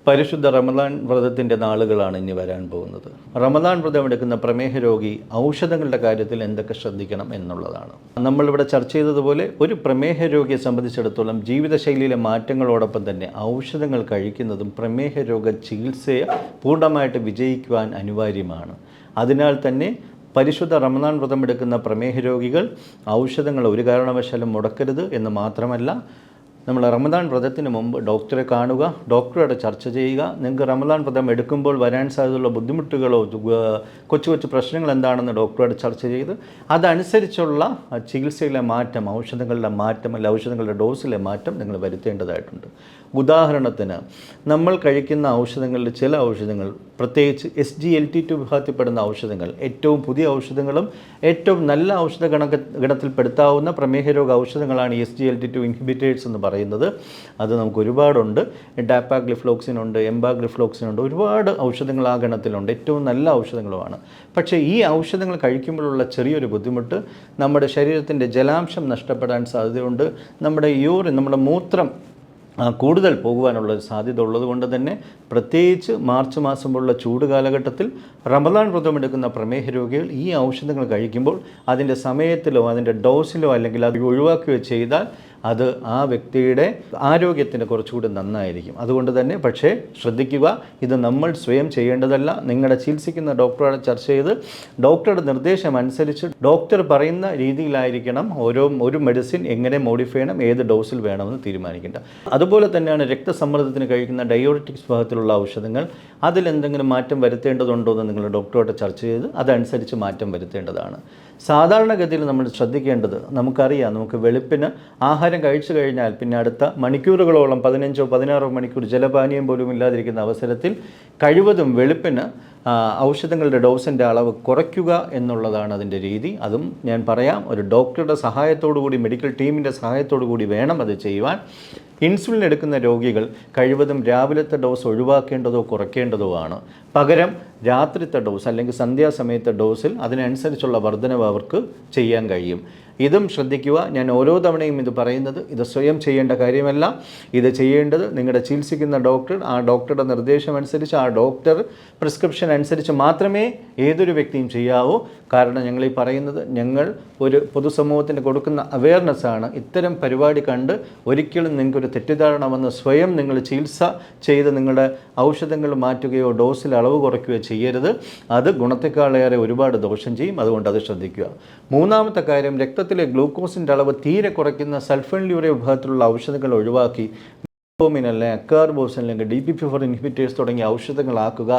പരിശുദ്ധ റമദാൻ വ്രതത്തിൻ്റെ നാളുകളാണ് ഇനി വരാൻ പോകുന്നത്. റമദാൻ വ്രതം എടുക്കുന്ന പ്രമേഹ രോഗി ഔഷധങ്ങളുടെ കാര്യത്തിൽ എന്തൊക്കെ ശ്രദ്ധിക്കണം എന്നുള്ളതാണ്. നമ്മളിവിടെ ചർച്ച ചെയ്തതുപോലെ ഒരു പ്രമേഹ രോഗിയെ സംബന്ധിച്ചിടത്തോളം ജീവിതശൈലിയിലെ മാറ്റങ്ങളോടൊപ്പം തന്നെ ഔഷധങ്ങൾ കഴിക്കുന്നതും പ്രമേഹ രോഗ ചികിത്സയെ പൂർണ്ണമായിട്ട് വിജയിക്കുവാൻ അനിവാര്യമാണ്. അതിനാൽ തന്നെ പരിശുദ്ധ റമദാൻ വ്രതം എടുക്കുന്ന പ്രമേഹ രോഗികൾ ഔഷധങ്ങൾ ഒരു കാരണവശാലും മുടക്കരുത് എന്ന് മാത്രമല്ല, നമ്മൾ റമദാൻ വ്രതത്തിന് മുമ്പ് ഡോക്ടറെ കാണുക, ഡോക്ടറോട് ചർച്ച ചെയ്യുക. നിങ്ങൾക്ക് റമദാൻ വ്രതം എടുക്കുമ്പോൾ വരാൻ സാധ്യതയുള്ള ബുദ്ധിമുട്ടുകളോ കൊച്ചു കൊച്ചു പ്രശ്നങ്ങൾ എന്താണെന്ന് ഡോക്ടറോട് ചർച്ച ചെയ്ത് അതനുസരിച്ചുള്ള ചികിത്സയിലെ മാറ്റം, ഔഷധങ്ങളുടെ മാറ്റം അല്ലെങ്കിൽ ഔഷധങ്ങളുടെ ഡോസിലെ മാറ്റം നിങ്ങൾ വരുത്തേണ്ടതായിട്ടുണ്ട്. ഉദാഹരണത്തിന് നമ്മൾ കഴിക്കുന്ന ഔഷധങ്ങളിൽ ചില ഔഷധങ്ങൾ, പ്രത്യേകിച്ച് SGLT2 വിഭാഗത്തിൽപ്പെടുന്ന ഔഷധങ്ങൾ, ഏറ്റവും പുതിയ ഔഷധങ്ങളും ഏറ്റവും നല്ല ഔഷധ ഗണത്തിൽപ്പെടുത്താവുന്ന പ്രമേഹ രോഗ ഔഷധങ്ങളാണ് SGLT2 ഇൻഹിബിറ്റേഴ്സ് എന്ന് പറയുന്നത്. അത് നമുക്ക് ഒരുപാടുണ്ട്. ഡാപ്പാഗ്ലിഫ്ലോക്സിൻ ഉണ്ട്, എംബാഗ്ലിഫ്ലോക്സിൻ ഉണ്ട്, ഒരുപാട് ഔഷധങ്ങൾ ആ ഗണത്തിലുണ്ട്. ഏറ്റവും നല്ല ഔഷധങ്ങളുമാണ്. പക്ഷേ ഈ ഔഷധങ്ങൾ കഴിക്കുമ്പോഴുള്ള ചെറിയൊരു ബുദ്ധിമുട്ട്, നമ്മുടെ ശരീരത്തിൻ്റെ ജലാംശം നഷ്ടപ്പെടാൻ സാധ്യതയുണ്ട്. നമ്മുടെ മൂത്രം കൂടുതൽ പോകുവാനുള്ളൊരു സാധ്യത ഉള്ളതുകൊണ്ട് തന്നെ പ്രത്യേകിച്ച് മാർച്ച് മാസം പോലുള്ള ചൂട് കാലഘട്ടത്തിൽ റമദാൻ വ്രതം എടുക്കുന്ന പ്രമേഹ രോഗികൾ ഈ ഔഷധങ്ങൾ കഴിക്കുമ്പോൾ അതിൻ്റെ സമയത്തിലോ അതിൻ്റെ ഡോസിലോ അല്ലെങ്കിൽ അത് ഒഴിവാക്കുകയോ ചെയ്താൽ അത് ആ വ്യക്തിയുടെ ആരോഗ്യത്തിന് കുറച്ചുകൂടി നന്നായിരിക്കും. അതുകൊണ്ട് തന്നെ പക്ഷേ ശ്രദ്ധിക്കുക, ഇത് നമ്മൾ സ്വയം ചെയ്യേണ്ടതല്ല. നിങ്ങളുടെ ചികിത്സിക്കുന്ന ഡോക്ടറോട് ചർച്ച ചെയ്ത് ഡോക്ടറുടെ നിർദ്ദേശം അനുസരിച്ച് ഡോക്ടർ പറയുന്ന രീതിയിലായിരിക്കണം ഒരു മെഡിസിൻ എങ്ങനെ മോഡിഫൈ ചെയ്യണം, ഏത് ഡോസിൽ വേണമെന്ന് തീരുമാനിക്കേണ്ട. അതുപോലെ തന്നെയാണ് രക്തസമ്മർദ്ദത്തിന് കഴിക്കുന്ന ഡയോറിറ്റിക്സ് വിഭാഗത്തിലുള്ള ഔഷധങ്ങൾ. അതിലെന്തെങ്കിലും മാറ്റം വരുത്തേണ്ടതുണ്ടോ എന്ന് നിങ്ങൾ ഡോക്ടറോട് ചർച്ച ചെയ്ത് അതനുസരിച്ച് മാറ്റം വരുത്തേണ്ടതാണ്. സാധാരണഗതിയിൽ നമ്മൾ ശ്രദ്ധിക്കേണ്ടത്, നമുക്കറിയാം, നമുക്ക് വെളുപ്പിന് ആഹാരം കഴിച്ചു കഴിഞ്ഞാൽ പിന്നെ അടുത്ത മണിക്കൂറുകളോളം 15-16 മണിക്കൂർ ജലപാനീയം പോലും ഇല്ലാതിരിക്കുന്ന അവസരത്തിൽ കഴിവതും വെളുപ്പിന് ഔഷധങ്ങളുടെ ഡോസിൻ്റെ അളവ് കുറയ്ക്കുക എന്നുള്ളതാണ് അതിൻ്റെ രീതി. അതും ഞാൻ പറയാം, ഒരു ഡോക്ടറുടെ സഹായത്തോടു കൂടി, മെഡിക്കൽ ടീമിൻ്റെ സഹായത്തോടു കൂടി വേണം അത് ചെയ്യുവാൻ. ഇൻസുലിൻ എടുക്കുന്ന രോഗികൾ കഴിവതും രാവിലത്തെ ഡോസ് ഒഴിവാക്കേണ്ടതോ കുറയ്ക്കേണ്ടതോ ആണ്. പകരം രാത്രിത്തെ ഡോസ് അല്ലെങ്കിൽ സന്ധ്യാസമയത്തെ ഡോസിൽ അതിനനുസരിച്ചുള്ള വർധനവ് അവർക്ക് ചെയ്യാൻ കഴിയും. ഇതും ശ്രദ്ധിക്കുക. ഞാൻ ഓരോ തവണയും ഇത് പറയുന്നത്, ഇത് സ്വയം ചെയ്യേണ്ട കാര്യമല്ല. ഇത് ചെയ്യേണ്ടത് നിങ്ങളുടെ ചികിത്സിക്കുന്ന ഡോക്ടർ, ആ ഡോക്ടറുടെ നിർദ്ദേശം അനുസരിച്ച്, ആ ഡോക്ടർ പ്രിസ്ക്രിപ്ഷൻ അനുസരിച്ച് മാത്രമേ ഏതൊരു വ്യക്തിയും ചെയ്യാവൂ. കാരണം ഞങ്ങൾ ഈ പറയുന്നത്, ഞങ്ങൾ ഒരു പൊതുസമൂഹത്തിന് കൊടുക്കുന്ന അവെയർനെസ്സാണ്. ഇത്തരം പരിപാടി കണ്ട് ഒരിക്കലും നിങ്ങൾക്കൊരു തെറ്റിദ്ധാരണ വന്ന് സ്വയം നിങ്ങൾ ചികിത്സ ചെയ്ത് നിങ്ങളുടെ ഔഷധങ്ങൾ മാറ്റുകയോ ഡോസിൽ അളവ് കുറയ്ക്കുകയോ ചെയ്യരുത്. അത് ഗുണത്തെക്കാളേറെ ഒരുപാട് ദോഷം ചെയ്യും. അതുകൊണ്ട് അത് ശ്രദ്ധിക്കുക. മൂന്നാമത്തെ കാര്യം, രക്തത്തിലെ ഗ്ലൂക്കോസിൻ്റെ അളവ് തീരെ കുറയ്ക്കുന്ന സൾഫോണിലൂറിയ വിഭാഗത്തിലുള്ള ഔഷധങ്ങൾ ഒഴിവാക്കി മെറ്റ്ഫോർമിൻ അല്ലെങ്കിൽ അക്കാർബോസിൻ അല്ലെങ്കിൽ DPP-4 ഇൻഹിബിറ്റേഴ്സ് തുടങ്ങിയ ഔഷധങ്ങളാക്കുക.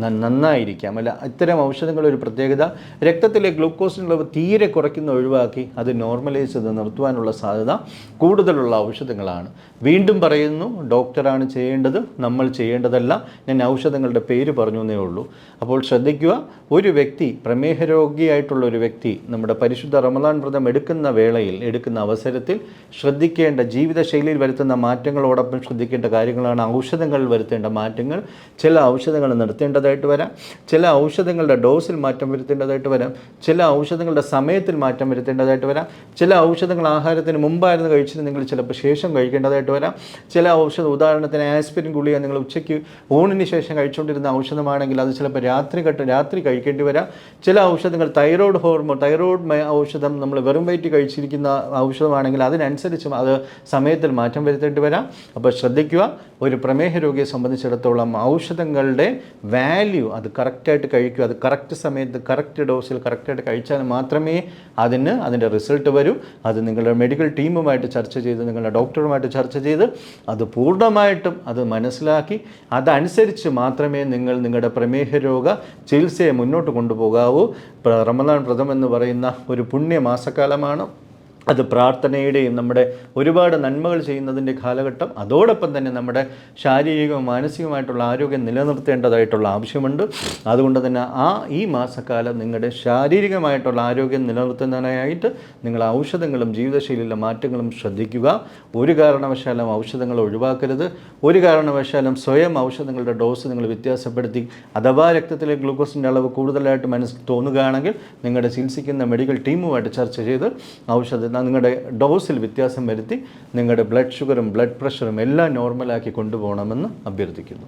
നന്നായിരിക്കാം. അല്ല, ഇത്തരം ഔഷധങ്ങളുടെ ഒരു പ്രത്യേകത, രക്തത്തിലെ ഗ്ലൂക്കോസിൻ്റെ അളവ് തീരെ കുറയ്ക്കുന്ന ഒഴിവാക്കി അത് നോർമലൈസ് ചെയ്ത് നിർത്തുവാനുള്ള സാധ്യത കൂടുതലുള്ള ഔഷധങ്ങളാണ്. വീണ്ടും പറയുന്നു, ഡോക്ടറാണ് ചെയ്യേണ്ടത്, നമ്മൾ ചെയ്യേണ്ടതല്ല. ഞാൻ ഔഷധങ്ങളുടെ പേര് പറഞ്ഞു എന്നേ ഉള്ളൂ. അപ്പോൾ ശ്രദ്ധിക്കുക, ഒരു വ്യക്തി, പ്രമേഹ രോഗിയായിട്ടുള്ള ഒരു വ്യക്തി നമ്മുടെ പരിശുദ്ധ റമദാൻ വ്രതം എടുക്കുന്ന അവസരത്തിൽ ശ്രദ്ധിക്കേണ്ട, ജീവിതശൈലിയിൽ വരുത്തുന്ന മാറ്റങ്ങളോടൊപ്പം ശ്രദ്ധിക്കേണ്ട കാര്യങ്ങളാണ് ഔഷധങ്ങളിൽ വരുത്തേണ്ട മാറ്റങ്ങൾ. ചില ഔഷധങ്ങൾ നിർത്തേണ്ടതായിട്ട് വരാം, ചില ഔഷധങ്ങളുടെ ഡോസിൽ മാറ്റം വരുത്തേണ്ടതായിട്ട് വരാം, ചില ഔഷധങ്ങളുടെ സമയത്തിൽ മാറ്റം വരുത്തേണ്ടതായിട്ട് വരാം, ചില ഔഷധങ്ങൾ ആഹാരത്തിന് മുമ്പായിരുന്നു കഴിച്ചിരുന്നെങ്കിൽ ചിലപ്പോൾ ശേഷം കഴിക്കേണ്ടതായിട്ട് വരാം. ചില ഔഷധം, ഉദാഹരണത്തിന് ആസ്പിരിൻ ഗുളിക നിങ്ങൾ ഉച്ചയ്ക്ക് ഊണിന് ശേഷം കഴിച്ചുകൊണ്ടിരുന്ന ഔഷധമാണെങ്കിൽ അത് ചിലപ്പോൾ രാത്രി കഴിക്കേണ്ടി വരാം. ചില ഔഷധങ്ങൾ തൈറോയ്ഡ് ഔഷധം നമ്മൾ വെറും വയറ്റി കഴിച്ചിരിക്കുന്ന ഔഷധമാണെങ്കിൽ അതിനനുസരിച്ച് അത് സമയത്തിൽ മാറ്റം വരുത്തേണ്ടി വരാം. അപ്പോൾ ശ്രദ്ധിക്കുക, ഒരു പ്രമേഹ രോഗിയെ സംബന്ധിച്ചിടത്തോളം ഔഷധങ്ങളുടെ വാല്യൂ, അത് കറക്റ്റായിട്ട് കഴിക്കുക, അത് കറക്റ്റ് സമയത്ത് കറക്റ്റ് ഡോസിൽ കറക്റ്റായിട്ട് കഴിച്ചാൽ മാത്രമേ അതിൻ്റെ റിസൾട്ട് വരൂ. അത് നിങ്ങളുടെ മെഡിക്കൽ ടീമുമായിട്ട് ചർച്ച ചെയ്ത്, നിങ്ങളുടെ ഡോക്ടറുമായിട്ട് ചർച്ച ചെയ്ത് അത് പൂർണ്ണമായിട്ടും അത് മനസ്സിലാക്കി അതനുസരിച്ച് മാത്രമേ നിങ്ങൾ നിങ്ങളുടെ പ്രമേഹ രോഗ ചികിത്സയെ മുന്നോട്ട് കൊണ്ടുപോകാവൂ. റമദാൻ വ്രതം എന്ന് പറയുന്ന ഒരു പുണ്യമാസക്കാലമാണ്. അത് പ്രാർത്ഥനയുടെയും നമ്മുടെ ഒരുപാട് നന്മകൾ ചെയ്യുന്നതിൻ്റെ കാലഘട്ടം. അതോടൊപ്പം തന്നെ നമ്മുടെ ശാരീരികവും മാനസികമായിട്ടുള്ള ആരോഗ്യം നിലനിർത്തേണ്ടതായിട്ടുള്ള ആവശ്യമുണ്ട്. അതുകൊണ്ട് തന്നെ ഈ മാസക്കാലം നിങ്ങളുടെ ശാരീരികമായിട്ടുള്ള ആരോഗ്യം നിലനിർത്തുന്നതിനായിട്ട് നിങ്ങൾ ഔഷധങ്ങളും ജീവിതശൈലിയിലെ മാറ്റങ്ങളും ശ്രദ്ധിക്കുക. ഒരു കാരണവശാലും ഔഷധങ്ങൾ ഒഴിവാക്കരുത്. ഒരു കാരണവശാലും സ്വയം ഔഷധങ്ങളുടെ ഡോസ് നിങ്ങൾ വ്യത്യാസപ്പെടുത്തി, അഥവാ രക്തത്തിലെ ഗ്ലൂക്കോസിൻ്റെ അളവ് കൂടുതലായിട്ട് മനസ്സിൽ തോന്നുകയാണെങ്കിൽ നിങ്ങളുടെ ചികിത്സിക്കുന്ന മെഡിക്കൽ ടീമുമായിട്ട് ചർച്ച ചെയ്ത് നിങ്ങളുടെ ഡോസിൽ വ്യത്യാസം വരുത്തി നിങ്ങളുടെ ബ്ലഡ് ഷുഗറും ബ്ലഡ് പ്രഷറും എല്ലാം നോർമലാക്കി കൊണ്ടുപോകണമെന്ന് അഭ്യർത്ഥിക്കുന്നു.